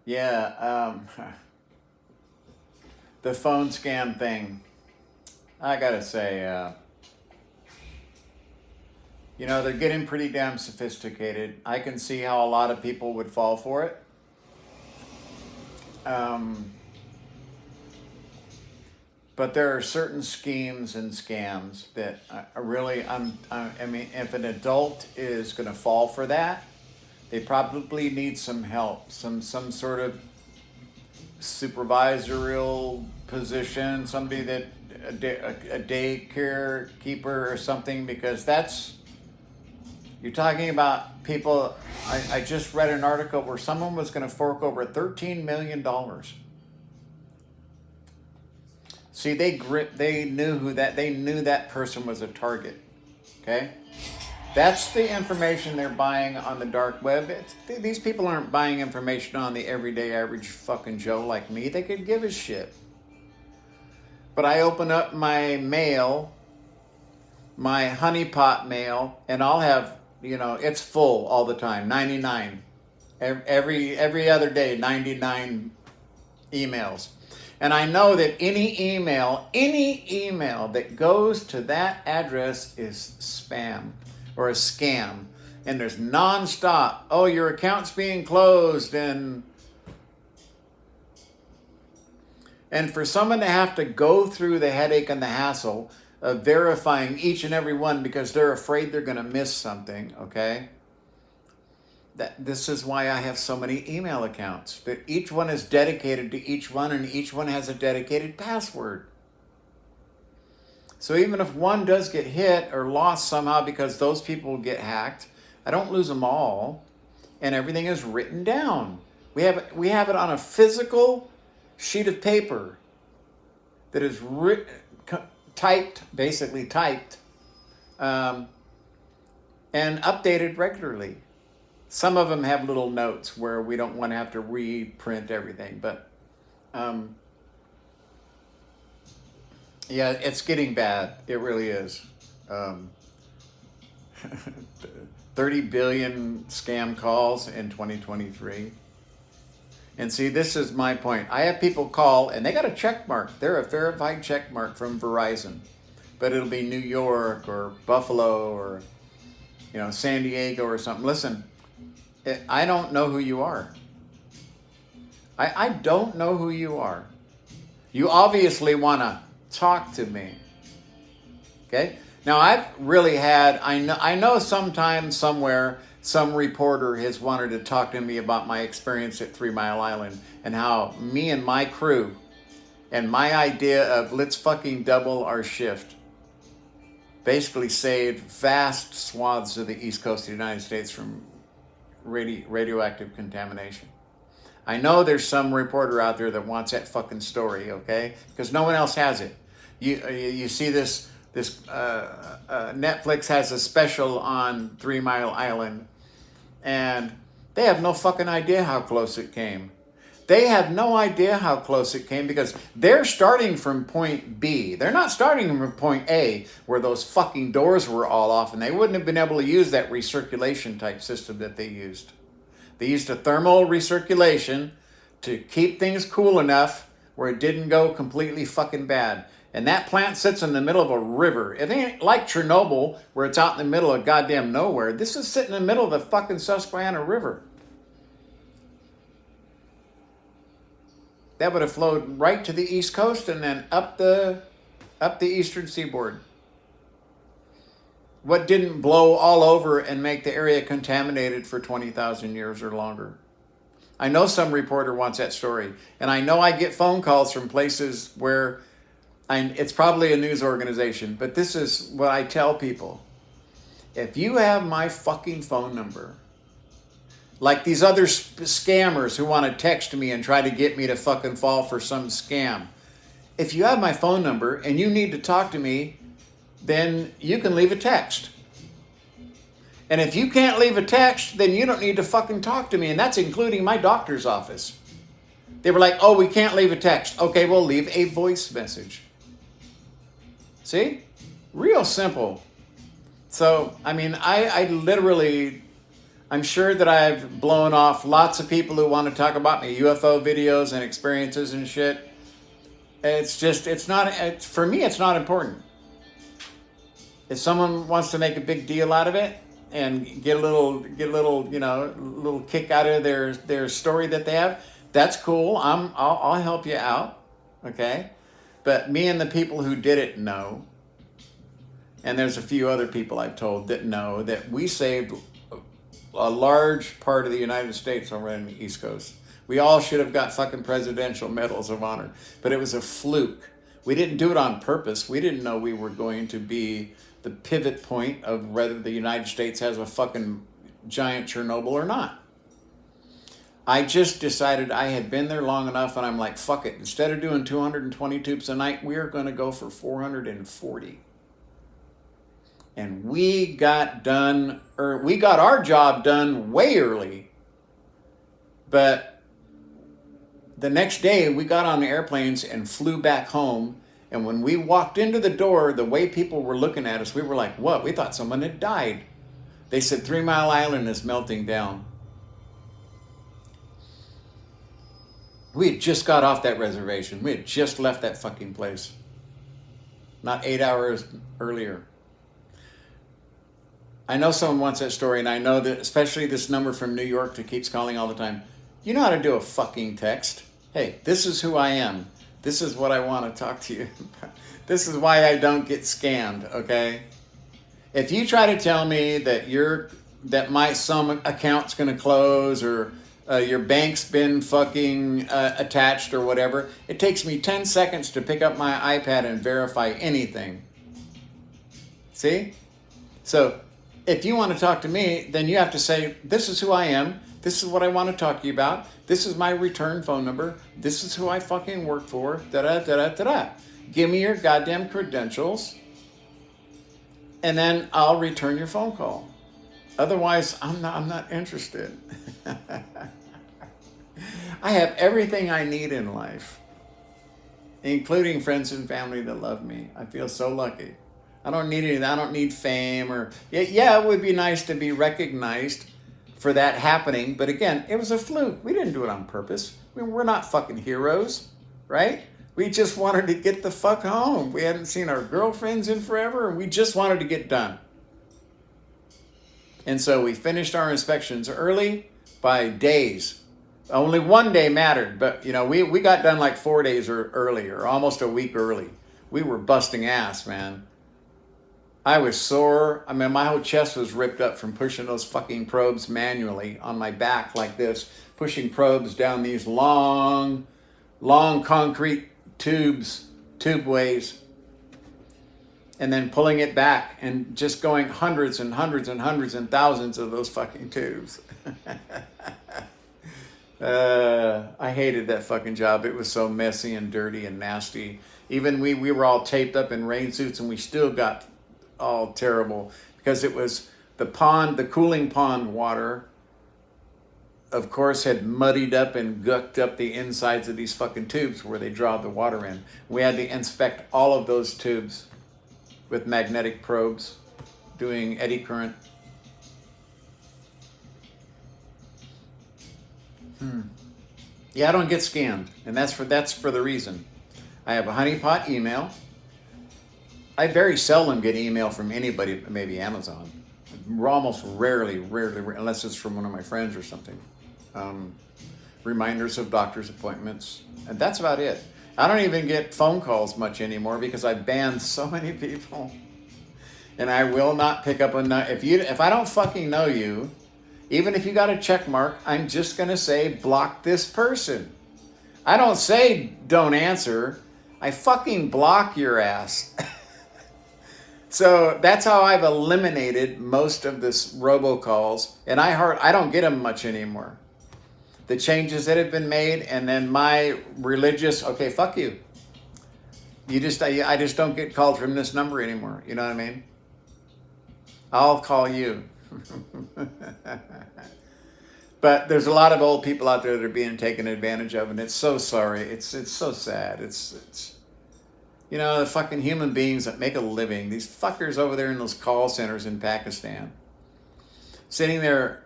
Yeah, the phone scam thing. I gotta say, they're getting pretty damn sophisticated. I can see how a lot of people would fall for it. Um, but there are certain schemes and scams that I really, I mean, if an adult is going to fall for that, they probably need some help, some sort of supervisorial position, somebody that a daycare keeper or something, because that's you're talking about people. I just read an article where someone was going to fork over $13 million. See, they knew they knew that person was a target. Okay, that's the information they're buying on the dark web. These people aren't buying information on the everyday average fucking Joe like me. They could give a shit. But I open up my mail, my honeypot mail, and I'll have, it's full all the time, 99. Every other day, 99 emails. And I know that any email that goes to that address is spam or a scam. And there's nonstop, oh, your account's being closed, and for someone to have to go through the headache and the hassle of verifying each and every one because they're afraid they're going to miss something, okay? This is why I have so many email accounts. That each one is dedicated to each one, and each one has a dedicated password. So even if one does get hit or lost somehow because those people get hacked, I don't lose them all, and everything is written down. We have it on a physical sheet of paper that is basically typed, and updated regularly. Some of them have little notes where we don't want to have to reprint everything, but yeah, it's getting bad. It really is. 30 billion scam calls in 2023. And see, this is my point. I have people call and they got a check mark. They're a verified check mark from Verizon. But it'll be New York or Buffalo or, San Diego or something. Listen, I don't know who you are. I don't know who you are. You obviously want to talk to me. Okay? Now, I've really had, I know sometimes, somewhere, some reporter has wanted to talk to me about my experience at 3 Mile Island and how me and my crew and my idea of let's fucking double our shift basically saved vast swaths of the east coast of the United States from radioactive contamination. I know there's some reporter out there that wants that fucking story, okay? Because no one else has it. You see this Netflix has a special on 3 Mile Island, and they have no fucking idea how close it came. They have no idea how close it came because they're starting from point B. They're not starting from point A where those fucking doors were all off and they wouldn't have been able to use that recirculation type system that they used. They used a thermal recirculation to keep things cool enough where it didn't go completely fucking bad. And that plant sits in the middle of a river. It ain't like Chernobyl where it's out in the middle of goddamn nowhere. This is sitting in the middle of the fucking Susquehanna River. That would have flowed right to the East Coast and then up the eastern seaboard. What didn't blow all over and make the area contaminated for 20,000 years or longer? I know some reporter wants that story. And I know I get phone calls from places where it's probably a news organization. But this is what I tell people. If you have my fucking phone number, like these other scammers who want to text me and try to get me to fucking fall for some scam. If you have my phone number and you need to talk to me, then you can leave a text. And if you can't leave a text, then you don't need to fucking talk to me. And that's including my doctor's office. They were like, oh, we can't leave a text. Okay, we'll leave a voice message. See? Real simple. So, I mean, I'm sure that I've blown off lots of people who want to talk about my UFO videos and experiences and shit. It's not, for me, it's not important. If someone wants to make a big deal out of it and get a little, little kick out of their story that they have, that's cool. I'll help you out. Okay. But me and the people who did it know, and there's a few other people I've told that know, that we saved a large part of the United States over in the East Coast. We all should have got fucking presidential medals of honor, but it was a fluke. We didn't do it on purpose. We didn't know we were going to be the pivot point of whether the United States has a fucking giant Chernobyl or not. I just decided I had been there long enough, and I'm like, fuck it. Instead of doing 220 tubes a night, we are going to go for 440. And we got our job done way early. But the next day, we got on the airplanes and flew back home. And when we walked into the door, the way people were looking at us, we were like, what? We thought someone had died. They said 3 Mile Island is melting down. We had just got off that reservation. We had just left that fucking place. Not 8 hours earlier. I know someone wants that story, and I know that especially this number from New York that keeps calling all the time. You know how to do a fucking text. Hey, this is who I am. This is what I want to talk to you about. This is why I don't get scammed, okay? If you try to tell me that some account's going to close, or your bank's been fucking attached or whatever, it takes me 10 seconds to pick up my iPad and verify anything. See? So if you want to talk to me, then you have to say, this is who I am. This is what I want to talk to you about. This is my return phone number. This is who I fucking work for. Da-da-da-da-da-da. Give me your goddamn credentials, and then I'll return your phone call. Otherwise, I'm not interested. I have everything I need in life, including friends and family that love me. I feel so lucky. I don't need anything. I don't need fame yeah, it would be nice to be recognized for that happening. But again, it was a fluke. We didn't do it on purpose. We're not fucking heroes, right? We just wanted to get the fuck home. We hadn't seen our girlfriends in forever, and we just wanted to get done. And so we finished our inspections early by days. Only one day mattered, but we got done like 4 days earlier, almost a week early. We were busting ass, man. I was sore. I mean, my whole chest was ripped up from pushing those fucking probes manually on my back like this, pushing probes down these long concrete tubeways, and then pulling it back and just going hundreds and hundreds and hundreds and thousands of those fucking tubes. I hated that fucking job. It was so messy and dirty and nasty. Even we were all taped up in rain suits, and we still got all terrible because it was the cooling pond water, of course, had muddied up and gucked up the insides of these fucking tubes where they draw the water in. We had to inspect all of those tubes with magnetic probes doing eddy current. Yeah, I don't get scammed, and that's for the reason. I have a honeypot email. I very seldom get email from anybody, maybe Amazon. Almost rarely, unless it's from one of my friends or something. Reminders of doctor's appointments, and that's about it. I don't even get phone calls much anymore because I've banned so many people. And I will not pick up if I don't fucking know you, even if you got a check mark, I'm just gonna say block this person. I don't say don't answer. I fucking block your ass. So that's how I've eliminated most of this robocalls, and I don't get them much anymore. The changes that have been made, and then my religious, okay, fuck you. I just don't get called from this number anymore. You know what I mean? I'll call you. But there's a lot of old people out there that are being taken advantage of, and it's so sorry. It's so sad. It's the fucking human beings that make a living. These fuckers over there in those call centers in Pakistan, sitting there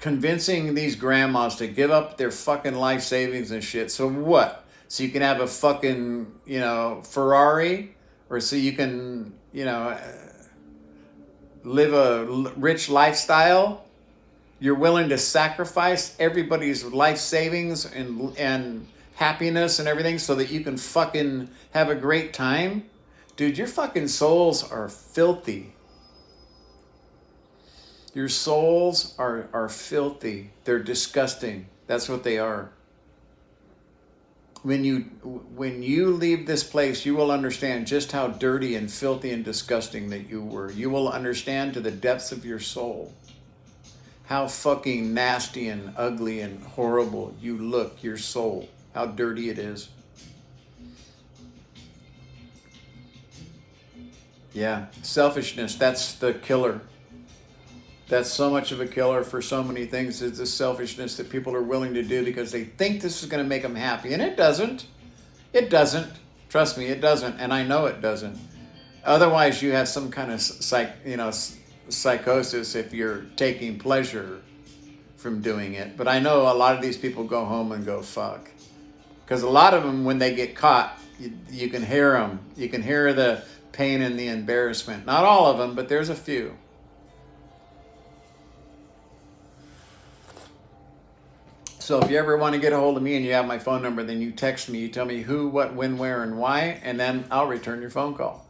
convincing these grandmas to give up their fucking life savings and shit. So what? So you can have a fucking, Ferrari, or so you can, live a rich lifestyle? You're willing to sacrifice everybody's life savings and happiness and everything so that you can fucking have a great time? Dude, your fucking souls are filthy. Your souls are filthy. They're disgusting. That's what they are. When you leave this place, you will understand just how dirty and filthy and disgusting that you were. You will understand to the depths of your soul how fucking nasty and ugly and horrible you look, your soul, how dirty it is. Yeah, selfishness, that's the killer. That's so much of a killer for so many things, is the selfishness that people are willing to do because they think this is going to make them happy. And it doesn't. It doesn't. Trust me, it doesn't. And I know it doesn't. Otherwise, you have some kind of psychosis if you're taking pleasure from doing it. But I know a lot of these people go home and go, fuck. Because a lot of them, when they get caught, you can hear them. You can hear the pain and the embarrassment. Not all of them, but there's a few. So if you ever want to get a hold of me and you have my phone number, then you text me, you tell me who, what, when, where, and why, and then I'll return your phone call.